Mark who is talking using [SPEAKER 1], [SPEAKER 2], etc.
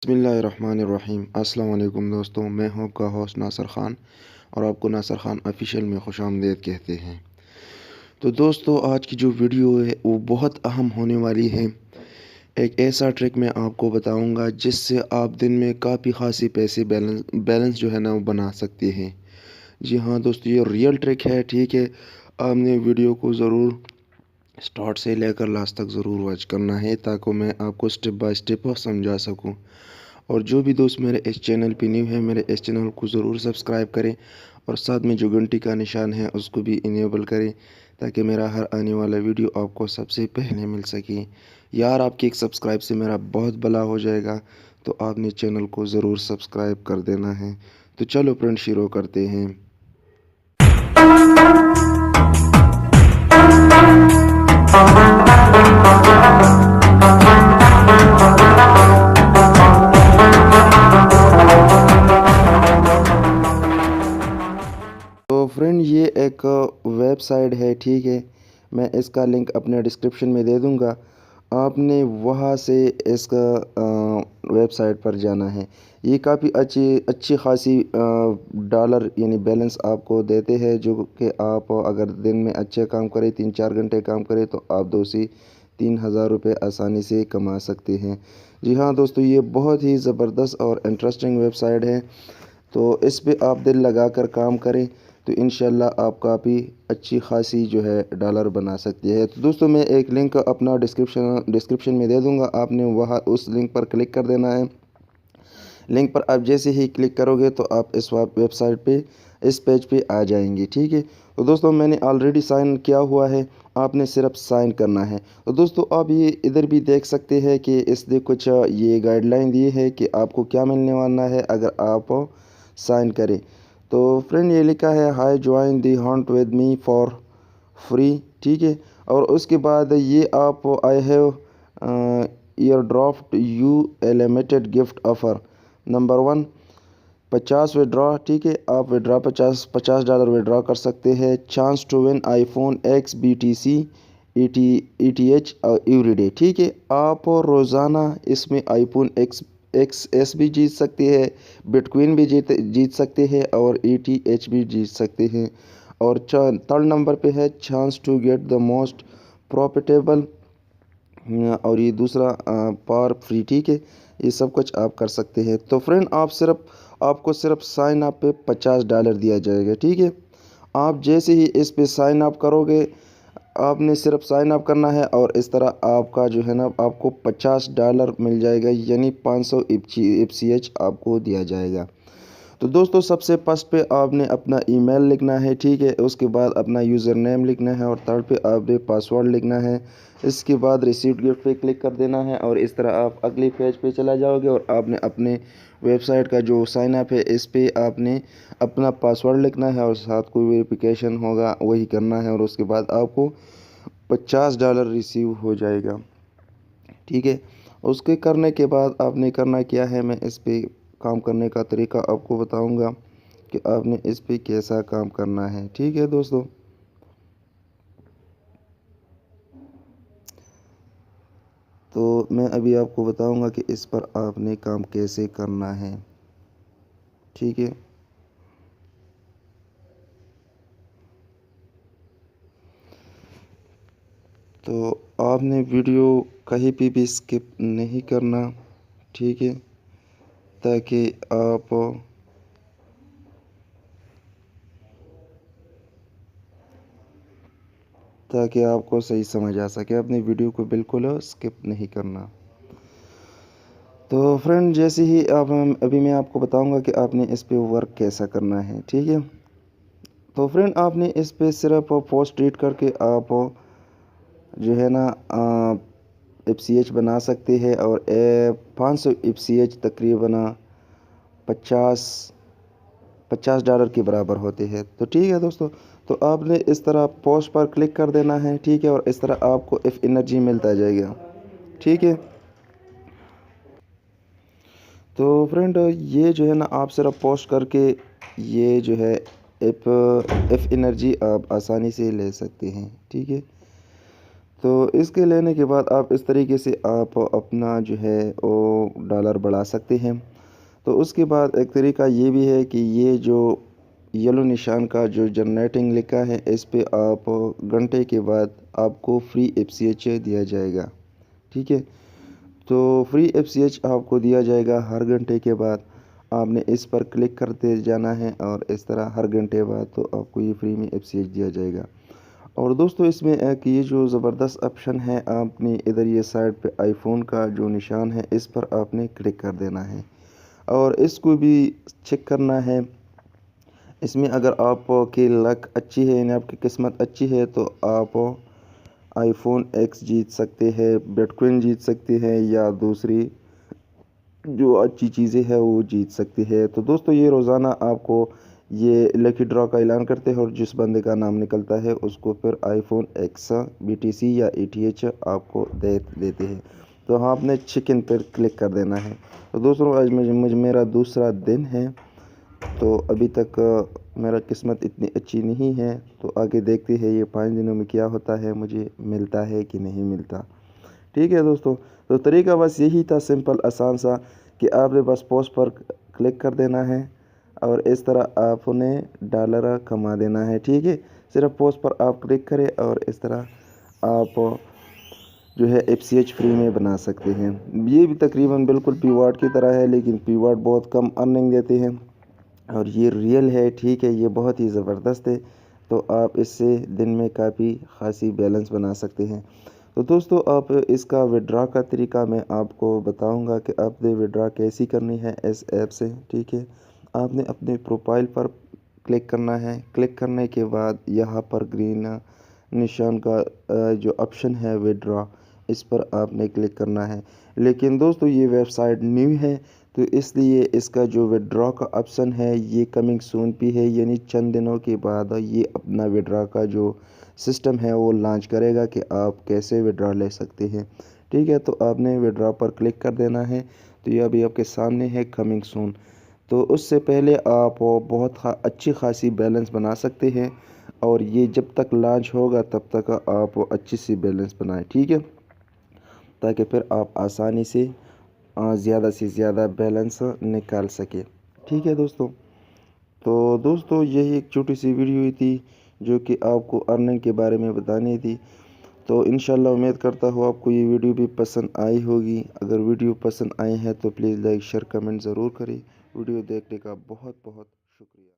[SPEAKER 1] बिस्मिल्लाहिर्रहमानिर्रहीम। अस्सलाम वालेकुम दोस्तों, मैं हूं आपका होस्ट नासर ख़ान और आपको नासर ख़ान ऑफिशियल में खुशामदीद कहते हैं। तो दोस्तों, आज की जो वीडियो है वो बहुत अहम होने वाली है। एक ऐसा ट्रिक मैं आपको बताऊंगा जिससे आप दिन में काफ़ी खासी पैसे बैलेंस जो है ना वो बना सकते हैं। जी हाँ दोस्तों, ये रियल ट्रिक है। ठीक है, आपने वीडियो को ज़रूर स्टार्ट से लेकर लास्ट तक ज़रूर वॉच करना है ताकि मैं आपको स्टेप बाय स्टेप समझा सकूं। और जो भी दोस्त मेरे इस चैनल पे न्यू है, मेरे इस चैनल को ज़रूर सब्सक्राइब करें और साथ में जो घंटी का निशान है उसको भी इनेबल करें ताकि मेरा हर आने वाला वीडियो आपको सबसे पहले मिल सके। यार, आपकी एक सब्सक्राइब से मेरा बहुत भला हो जाएगा, तो आपने चैनल को ज़रूर सब्सक्राइब कर देना है। तो चलो फ्रेंड, शुरू करते हैं। तो फ्रेंड, ये एक वेबसाइट है। ठीक है, मैं इसका लिंक अपने डिस्क्रिप्शन में दे दूंगा। आपने वहाँ से इसका वेबसाइट पर जाना है। ये काफ़ी अच्छी अच्छी खासी डॉलर यानी बैलेंस आपको देते हैं, जो कि आप अगर दिन में अच्छे काम करें, 3-4 घंटे काम करें, तो आप 2 से 3 हज़ार रुपये आसानी से कमा सकते हैं। जी हाँ दोस्तों, ये बहुत ही ज़बरदस्त और इंटरेस्टिंग वेबसाइट है। तो इस पे आप दिल लगा कर काम करें तो इंशाल्लाह आप काफ़ी अच्छी खासी जो है डॉलर बना सकती है। तो दोस्तों, मैं एक लिंक अपना डिस्क्रिप्शन में दे दूंगा। आपने वहाँ उस लिंक पर क्लिक कर देना है। लिंक पर आप जैसे ही क्लिक करोगे तो आप इस वेबसाइट पे, इस पेज पे आ जाएंगे। ठीक है, तो दोस्तों मैंने ऑलरेडी साइन किया हुआ है, आपने सिर्फ साइन करना है। तो दोस्तों, आप ये इधर भी देख सकते हैं कि इसने कुछ ये गाइडलाइन दी है कि आपको क्या मिलने वाला है अगर आप साइन करें। तो फ्रेंड, ये लिखा है high join the Hunt with me for free. ठीक है, और उसके बाद ये आप I have year draft U A limited gift offer number 1, 50 withdraw. ठीक है, आप विड्रॉ 50 डॉलर विड्रॉ कर सकते हैं। Chance to win iPhone X BTC ETH everyday. ठीक है, आप रोज़ाना इसमें आईफोन XS भी जीत सकते हैं, बिटकॉइन भी जीत सकते हैं और ETH भी जीत सकते हैं। और 3rd नंबर पे है chance to get the most profitable, और ये दूसरा पावर फ्री। ठीक है, ये सब कुछ आप कर सकते हैं। तो फ्रेंड, आपको सिर्फ साइन अप पे 50 डॉलर दिया जाएगा। ठीक है, आप जैसे ही इस पे साइन अप करोगे, आपने सिर्फ साइन अप करना है और इस तरह आपका जो है ना आपको 50 डॉलर मिल जाएगा, यानी 500 FCH आपको दिया जाएगा। तो दोस्तों, सबसे फर्स्ट पे आपने अपना ईमेल लिखना है। ठीक है, उसके बाद अपना यूज़र नेम लिखना है और थर्ड पे आपने पासवर्ड लिखना है। इसके बाद रिसीव्ड गिफ्ट पे क्लिक कर देना है और इस तरह आप अगले पेज पे चला जाओगे और आपने अपने वेबसाइट का जो साइन अप है इस पे आपने अपना पासवर्ड लिखना है और साथ कोई वेरिफिकेशन होगा वही करना है और उसके बाद आपको 50 डॉलर रिसीव हो जाएगा। ठीक है, उसके करने के बाद आपने करना क्या है, मैं इस पे काम करने का तरीका आपको बताऊंगा कि आपने इस पे कैसा काम करना है। ठीक है दोस्तों, तो मैं अभी आपको बताऊंगा कि इस पर आपने काम कैसे करना है। ठीक है, तो आपने वीडियो कहीं पे भी स्किप नहीं करना। ठीक है, ताकि आप आपको सही समझ आ सके। अपने वीडियो को बिल्कुल स्किप नहीं करना। तो फ्रेंड, जैसे ही आप अभी मैं आपको बताऊंगा कि आपने इस पे वर्क कैसा करना है। ठीक है, तो फ्रेंड, आपने इस पे सिर्फ पोस्ट रीड करके आप जो है ना FCH बना सकते हैं और 500 FCH तकरीबन 50 50 डॉलर के बराबर होते हैं। तो ठीक है दोस्तों, तो आपने इस तरह पोस्ट पर क्लिक कर देना है। ठीक है, और इस तरह आपको F एनर्जी मिलता जाएगा। ठीक है, तो फ्रेंड, ये जो है ना आप सिर्फ पोस्ट करके ये जो है एफ एनर्जी आप आसानी से ले सकते हैं। ठीक है, तो इसके लेने के बाद आप इस तरीके से आप अपना जो है वो डॉलर बढ़ा सकते हैं। तो उसके बाद एक तरीका ये भी है कि ये जो येलो निशान का जो जनरेटिंग लिखा है इस पे आप घंटे के बाद आपको फ्री एफसीएच दिया जाएगा। ठीक है, तो फ्री एफसीएच आपको दिया जाएगा हर घंटे के बाद। आपने इस पर क्लिक करते जाना है और इस तरह हर घंटे बाद तो आपको ये फ्री में एफसीएच दिया जाएगा। और दोस्तों इसमें एक ये जो ज़बरदस्त ऑप्शन है, आपने इधर ये साइड पे आईफोन का जो निशान है इस पर आपने क्लिक कर देना है और इसको भी चेक करना है। इसमें अगर आपकी लक अच्छी है यानी आपकी किस्मत अच्छी है तो आप आईफोन एक्स जीत सकते हैं, बिटकॉइन जीत सकते हैं या दूसरी जो अच्छी चीज़ें हैं वो जीत सकती है। तो दोस्तों ये रोज़ाना आपको ये लकी ड्रॉ का ऐलान करते हैं और जिस बंदे का नाम निकलता है उसको फिर आईफोन एक्स बीटीसी या ईटीएच आपको देते हैं। तो हाँ, आपने चिकन पर क्लिक कर देना है। तो दोस्तों आज मुझे मेरा दूसरा दिन है, तो अभी तक मेरा किस्मत इतनी अच्छी नहीं है। तो आगे देखते हैं ये 5 दिनों में क्या होता है, मुझे मिलता है कि नहीं मिलता। ठीक है दोस्तों, तो तरीका बस यही था, सिंपल आसान सा, कि आपने बस पोस्ट पर क्लिक कर देना है और इस तरह आपने डॉलर कमा देना है। ठीक है, सिर्फ पोस्ट पर आप क्लिक करें और इस तरह आप जो है एफसीएच फ्री में बना सकते हैं। ये भी तकरीबन बिल्कुल पीवाट की तरह है, लेकिन पीवाट बहुत कम अर्निंग देते हैं और ये रियल है। ठीक है, ये बहुत ही ज़बरदस्त है। तो आप इससे दिन में काफ़ी खासी बैलेंस बना सकते हैं। तो दोस्तों आप इसका विड्रॉ का तरीका मैं आपको बताऊंगा कि आपने विड्रॉ कैसी करनी है इस ऐप से। ठीक है, आपने अपने प्रोफाइल पर क्लिक करना है। क्लिक करने के बाद यहाँ पर ग्रीन निशान का जो ऑप्शन है विड्रॉ, इस पर आपने क्लिक करना है। लेकिन दोस्तों ये वेबसाइट न्यू है तो इसलिए इसका जो विड्रॉ का ऑप्शन है ये कमिंग सून भी है, यानी चंद दिनों के बाद ये अपना विड्रॉ का जो सिस्टम है वो लॉन्च करेगा कि आप कैसे विड्रॉ ले सकते हैं। ठीक है, तो आपने विड्रॉ पर क्लिक कर देना है। तो ये अभी आपके सामने है कमिंग सून। तो उससे पहले आप बहुत अच्छी खासी बैलेंस बना सकते हैं और ये जब तक लॉन्च होगा तब तक आप अच्छी सी बैलेंस बनाएं। ठीक है, ताकि फिर आप आसानी से ज़्यादा से ज़्यादा बैलेंस निकाल सके। ठीक है दोस्तों, तो दोस्तों यही एक छोटी सी वीडियो थी जो कि आपको अर्निंग के बारे में बतानी थी। तो इंशाल्लाह उम्मीद करता हूँ आपको ये वीडियो भी पसंद आई होगी। अगर वीडियो पसंद आई है तो प्लीज़ लाइक शेयर कमेंट ज़रूर करें। वीडियो देखने का बहुत बहुत शुक्रिया।